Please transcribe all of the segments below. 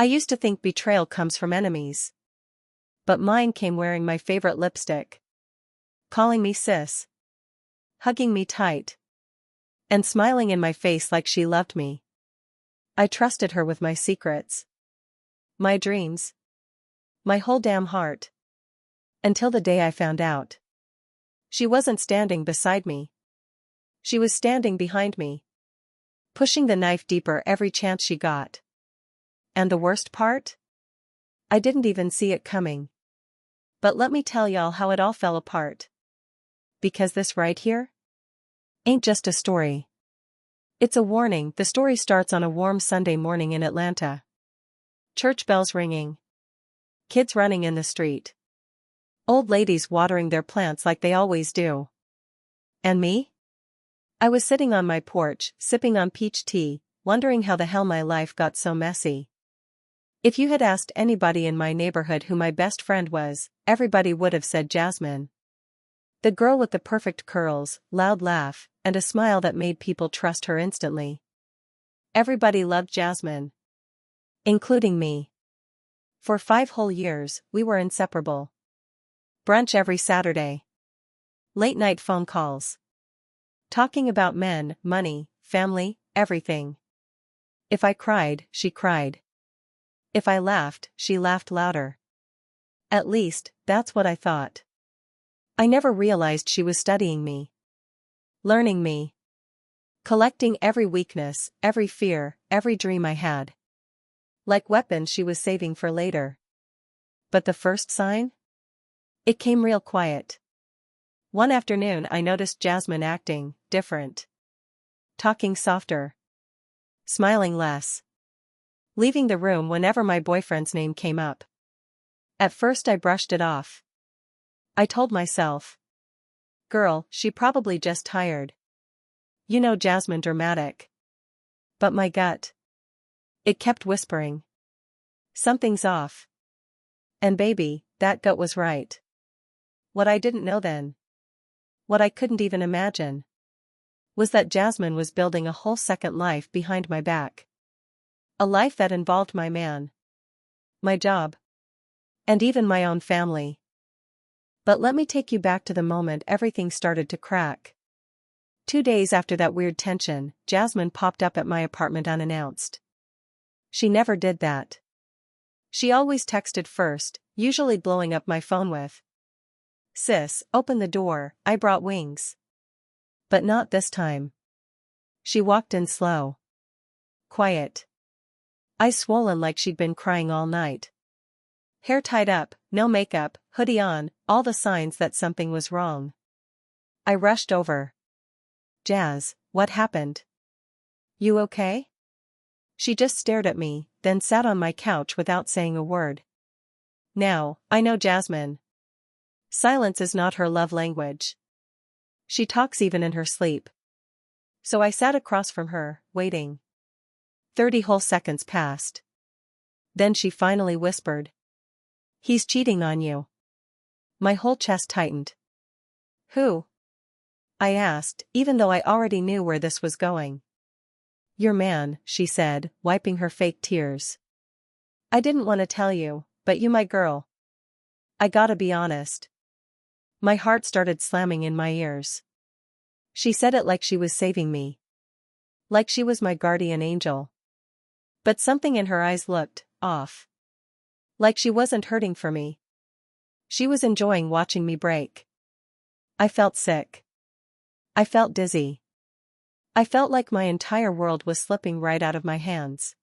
I used to think betrayal comes from enemies. But mine came wearing my favorite lipstick, calling me sis, hugging me tight, and smiling in my face like she loved me. I trusted her with my secrets, my dreams, my whole damn heart. Until the day I found out. She wasn't standing beside me. She was standing behind me, pushing the knife deeper every chance she got. And the worst part? I didn't even see it coming. But let me tell y'all how it all fell apart. Because this right here ain't just a story. It's a warning. The story starts on a warm Sunday morning in Atlanta. Church bells ringing. Kids running in the street. Old ladies watering their plants like they always do. And me? I was sitting on my porch, sipping on peach tea, wondering how the hell my life got so messy. If you had asked anybody in my neighborhood who my best friend was, everybody would have said Jasmine. The girl with the perfect curls, loud laugh, and a smile that made people trust her instantly. Everybody loved Jasmine. Including me. For 5 whole years, we were inseparable. Brunch every Saturday. Late-night phone calls. Talking about men, money, family, everything. If I cried, she cried. If I laughed, she laughed louder. At least, that's what I thought. I never realized she was studying me. Learning me. Collecting every weakness, every fear, every dream I had. Like weapons she was saving for later. But the first sign? It came real quiet. One afternoon I noticed Jasmine acting different. Talking softer. Smiling less. Leaving the room whenever my boyfriend's name came up. At first I brushed it off. I told myself. Girl, she probably just tired. You know Jasmine dramatic. But my gut. It kept whispering. Something's off. And baby, that gut was right. What I didn't know then. What I couldn't even imagine. Was that Jasmine was building a whole second life behind my back. A life that involved my man. My job. And even my own family. But let me take you back to the moment everything started to crack. 2 days after that weird tension, Jasmine popped up at my apartment unannounced. She never did that. She always texted first, usually blowing up my phone with, "Sis, open the door, I brought wings." But not this time. She walked in slow. Quiet. Eyes swollen like she'd been crying all night. Hair tied up, no makeup, hoodie on, all the signs that something was wrong. I rushed over. "Jazz, what happened? You okay?" She just stared at me, then sat on my couch without saying a word. Now, I know Jasmine. Silence is not her love language. She talks even in her sleep. So I sat across from her, waiting. 30 whole seconds passed. Then she finally whispered. "He's cheating on you." My whole chest tightened. "Who?" I asked, even though I already knew where this was going. "Your man," she said, wiping her fake tears. "I didn't want to tell you, but you my girl. I gotta be honest." My heart started slamming in my ears. She said it like she was saving me. Like she was my guardian angel. But something in her eyes looked off. Like she wasn't hurting for me. She was enjoying watching me break. I felt sick. I felt dizzy. I felt like my entire world was slipping right out of my hands.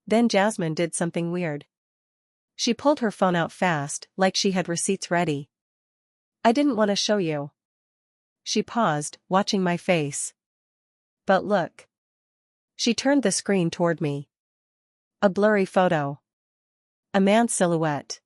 Then Jasmine did something weird. She pulled her phone out fast, like she had receipts ready. "I didn't want to show you." She paused, watching my face. "But look." She turned the screen toward me. A blurry photo. A man's silhouette.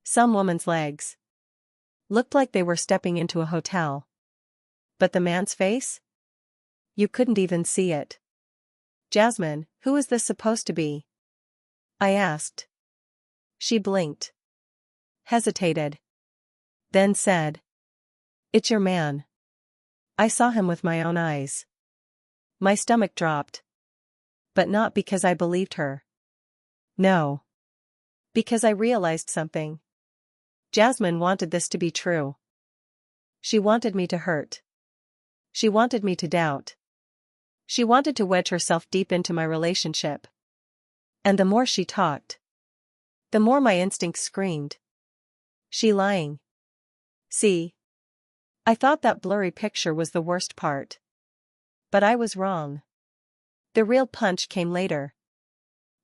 Some woman's legs. Looked like they were stepping into a hotel. But the man's face? You couldn't even see it. "Jasmine, who is this supposed to be?" I asked. She blinked. Hesitated. Then said. "It's your man." I saw him with my own eyes. My stomach dropped. But not because I believed her. No. Because I realized something. Jasmine wanted this to be true. She wanted me to hurt. She wanted me to doubt. She wanted to wedge herself deep into my relationship. And the more she talked, the more my instincts screamed. She lying. See? I thought that blurry picture was the worst part. But I was wrong. The real punch came later.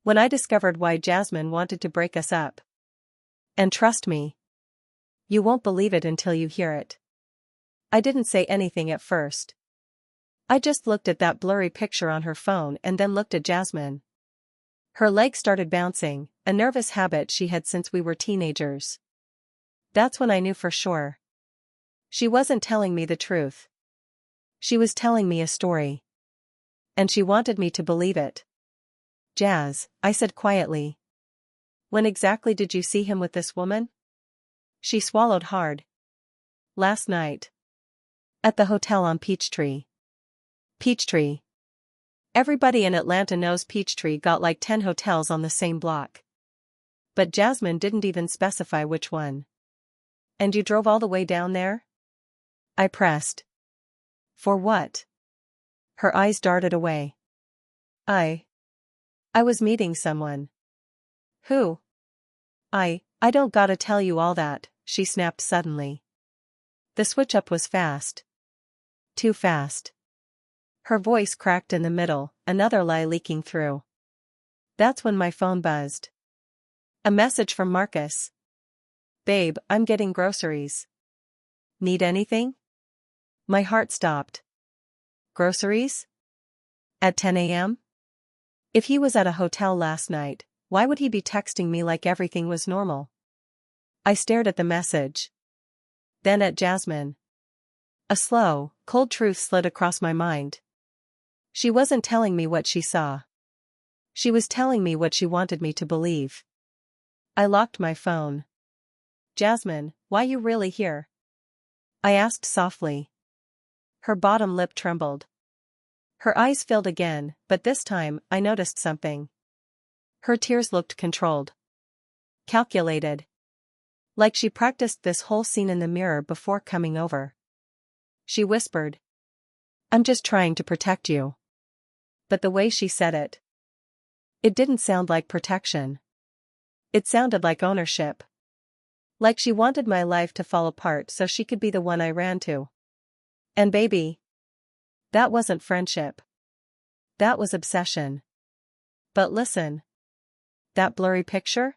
When I discovered why Jasmine wanted to break us up. And trust me, you won't believe it until you hear it. I didn't say anything at first. I just looked at that blurry picture on her phone and then looked at Jasmine. Her legs started bouncing, a nervous habit she had since we were teenagers. That's when I knew for sure. She wasn't telling me the truth. She was telling me a story. And she wanted me to believe it. Jazz, I said quietly. When exactly did you see him with this woman? She swallowed hard. Last night. At the hotel on Peachtree. Peachtree. Everybody in Atlanta knows Peachtree got like 10 hotels on the same block. But Jasmine didn't even specify which one. And you drove all the way down there? I pressed. For what? Her eyes darted away. I was meeting someone. Who? I don't gotta tell you all that, she snapped suddenly. The switch up was fast. Too fast. Her voice cracked in the middle, another lie leaking through. That's when my phone buzzed. A message from Marcus. Babe, I'm getting groceries. Need anything? My heart stopped. Groceries? At 10 a.m.? If he was at a hotel last night, why would he be texting me like everything was normal? I stared at the message. Then at Jasmine. A slow, cold truth slid across my mind. She wasn't telling me what she saw. She was telling me what she wanted me to believe. I locked my phone. Jasmine, why you really here? I asked softly. Her bottom lip trembled. Her eyes filled again, but this time, I noticed something. Her tears looked controlled. Calculated. Like she practiced this whole scene in the mirror before coming over. She whispered. I'm just trying to protect you. But the way she said it. It didn't sound like protection. It sounded like ownership. Like she wanted my life to fall apart so she could be the one I ran to. And baby. That wasn't friendship. That was obsession. But listen. That blurry picture?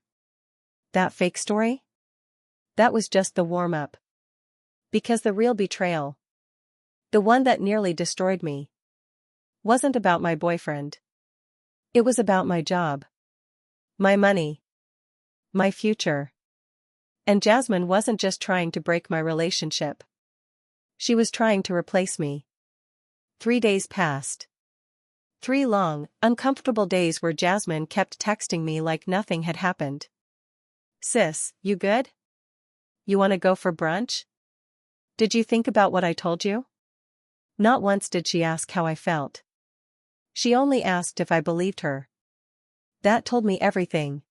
That fake story? That was just the warm-up. Because the real betrayal, the one that nearly destroyed me, wasn't about my boyfriend. It was about my job. My money. My future. And Jasmine wasn't just trying to break my relationship. She was trying to replace me. 3 days passed. 3 long, uncomfortable days where Jasmine kept texting me like nothing had happened. Sis, you good? You wanna go for brunch? Did you think about what I told you? Not once did she ask how I felt. She only asked if I believed her. That told me everything.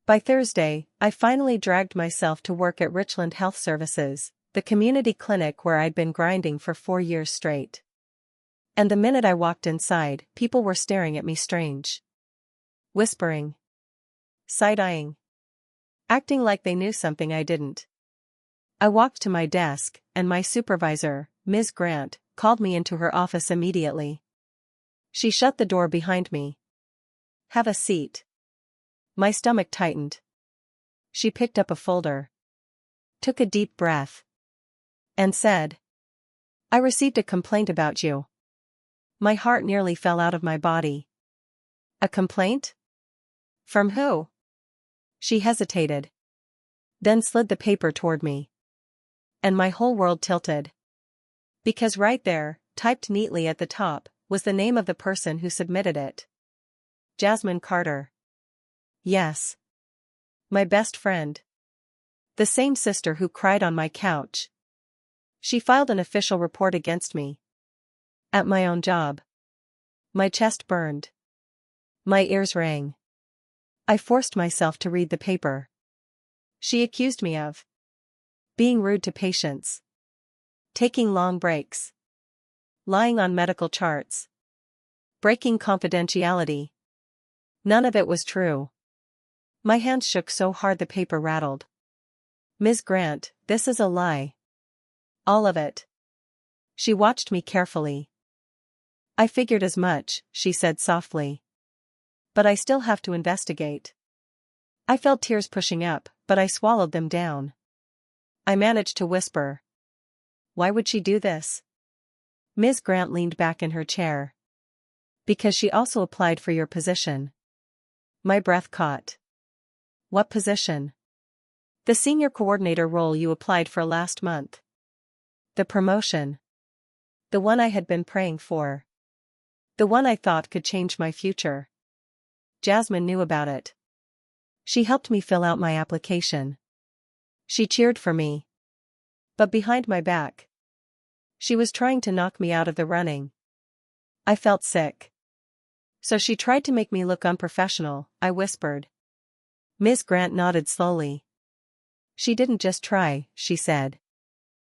By Thursday, I finally dragged myself to work at Richland Health Services, the community clinic where I'd been grinding for 4 years straight. And the minute I walked inside, people were staring at me strange. Whispering. Side-eyeing. Acting like they knew something I didn't. I walked to my desk, and my supervisor, Ms. Grant, called me into her office immediately. She shut the door behind me. Have a seat. My stomach tightened. She picked up a folder. Took a deep breath. And said, I received a complaint about you. My heart nearly fell out of my body. A complaint? From who? She hesitated. Then slid the paper toward me. And my whole world tilted. Because right there, typed neatly at the top, was the name of the person who submitted it. Jasmine Carter. Yes. My best friend. The same sister who cried on my couch. She filed an official report against me. At my own job. My chest burned. My ears rang. I forced myself to read the paper. She accused me of being rude to patients, taking long breaks, lying on medical charts, breaking confidentiality. None of it was true. My hands shook so hard the paper rattled. Ms. Grant, this is a lie. All of it. She watched me carefully. I figured as much, she said softly. But I still have to investigate. I felt tears pushing up, but I swallowed them down. I managed to whisper. Why would she do this? Ms. Grant leaned back in her chair. Because she also applied for your position. My breath caught. What position? The senior coordinator role you applied for last month. The promotion. The one I had been praying for. The one I thought could change my future. Jasmine knew about it. She helped me fill out my application. She cheered for me. But behind my back, she was trying to knock me out of the running. I felt sick. So she tried to make me look unprofessional, I whispered. Ms. Grant nodded slowly. She didn't just try, she said.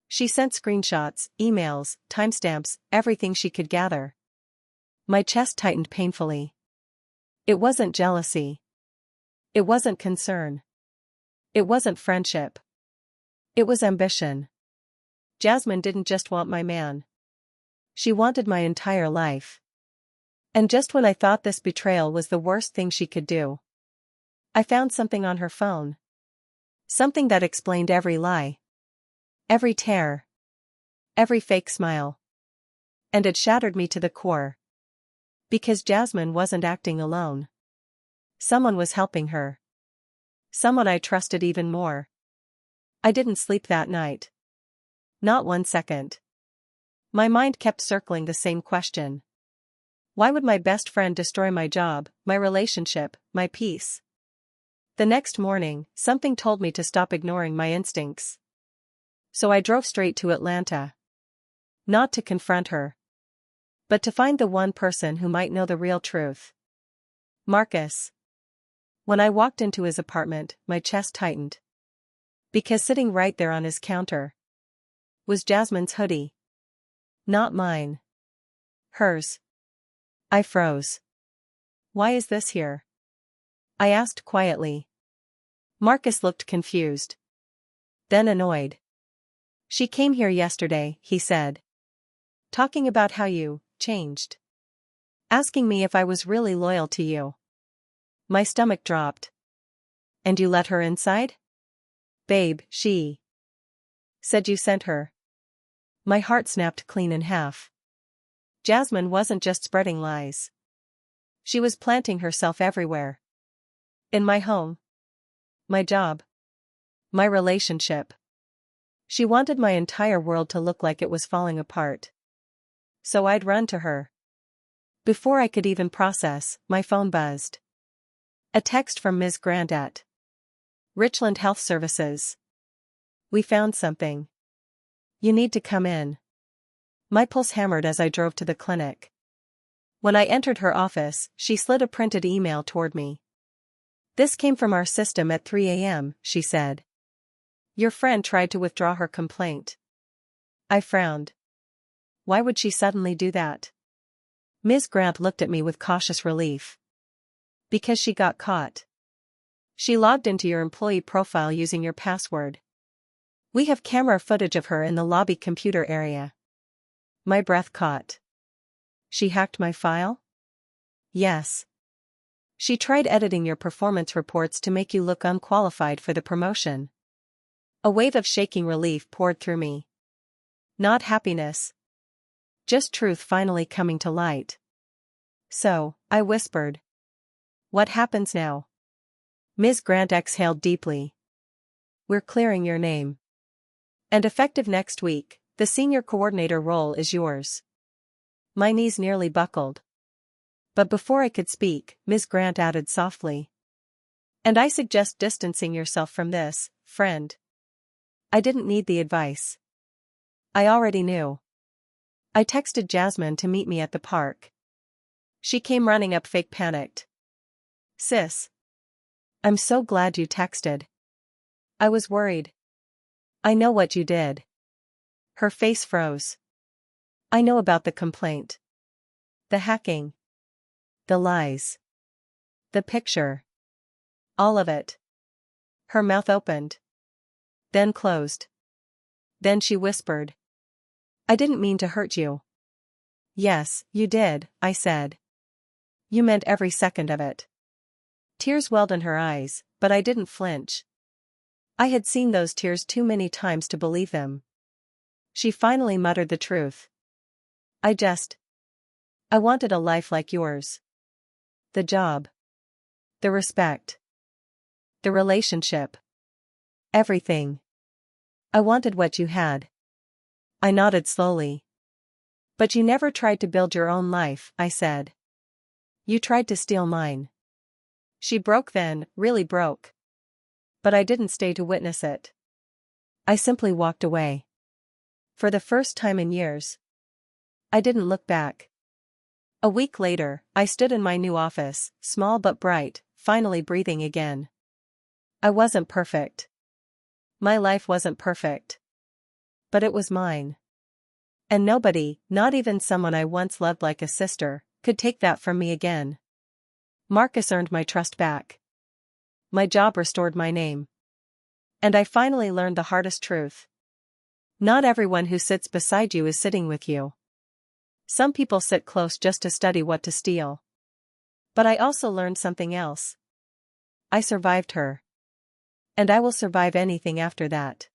She sent screenshots, emails, timestamps, everything she could gather. My chest tightened painfully. It wasn't jealousy. It wasn't concern. It wasn't friendship. It was ambition. Jasmine didn't just want my man. She wanted my entire life. And just when I thought this betrayal was the worst thing she could do, I found something on her phone. Something that explained every lie. Every tear. Every fake smile. And it shattered me to the core. Because Jasmine wasn't acting alone. Someone was helping her. Someone I trusted even more. I didn't sleep that night. Not 1 second. My mind kept circling the same question. Why would my best friend destroy my job, my relationship, my peace? The next morning, something told me to stop ignoring my instincts. So I drove straight to Atlanta. Not to confront her, but to find the one person who might know the real truth. Marcus. When I walked into his apartment, my chest tightened. Because sitting right there on his counter was Jasmine's hoodie. Not mine. Hers. I froze. Why is this here? I asked quietly. Marcus looked confused. Then annoyed. She came here yesterday, he said. Talking about how you changed. Asking me if I was really loyal to you. My stomach dropped. And you let her inside? Babe, she said you sent her. My heart snapped clean in half. Jasmine wasn't just spreading lies. She was planting herself everywhere. In my home. My job. My relationship. She wanted my entire world to look like it was falling apart. So I'd run to her. Before I could even process, my phone buzzed. A text from Ms. Grant at Richland Health Services. We found something. You need to come in. My pulse hammered as I drove to the clinic. When I entered her office, she slid a printed email toward me. This came from our system at 3 a.m., she said. Your friend tried to withdraw her complaint. I frowned. Why would she suddenly do that? Ms. Grant looked at me with cautious relief. Because she got caught. She logged into your employee profile using your password. We have camera footage of her in the lobby computer area. My breath caught. She hacked my file? Yes. She tried editing your performance reports to make you look unqualified for the promotion. A wave of shaking relief poured through me. Not happiness. Just truth finally coming to light. So, I whispered. What happens now? Ms. Grant exhaled deeply. We're clearing your name. And effective next week, the senior coordinator role is yours. My knees nearly buckled. But before I could speak, Ms. Grant added softly. And I suggest distancing yourself from this, friend. I didn't need the advice. I already knew. I texted Jasmine to meet me at the park. She came running up fake panicked. Sis. I'm so glad you texted. I was worried. I know what you did. Her face froze. I know about the complaint. The hacking. The lies. The picture. All of it. Her mouth opened. Then closed. Then she whispered. I didn't mean to hurt you. Yes, you did, I said. You meant every second of it. Tears welled in her eyes, but I didn't flinch. I had seen those tears too many times to believe them. She finally muttered the truth. I wanted a life like yours. The job. The respect. The relationship. Everything. I wanted what you had. I nodded slowly. But you never tried to build your own life, I said. You tried to steal mine. She broke then, really broke. But I didn't stay to witness it. I simply walked away. For the first time in years. I didn't look back. A week later, I stood in my new office, small but bright, finally breathing again. I wasn't perfect. My life wasn't perfect. But it was mine. And nobody, not even someone I once loved like a sister, could take that from me again. Marcus earned my trust back. My job restored my name. And I finally learned the hardest truth. Not everyone who sits beside you is sitting with you. Some people sit close just to study what to steal. But I also learned something else. I survived her. And I will survive anything after that.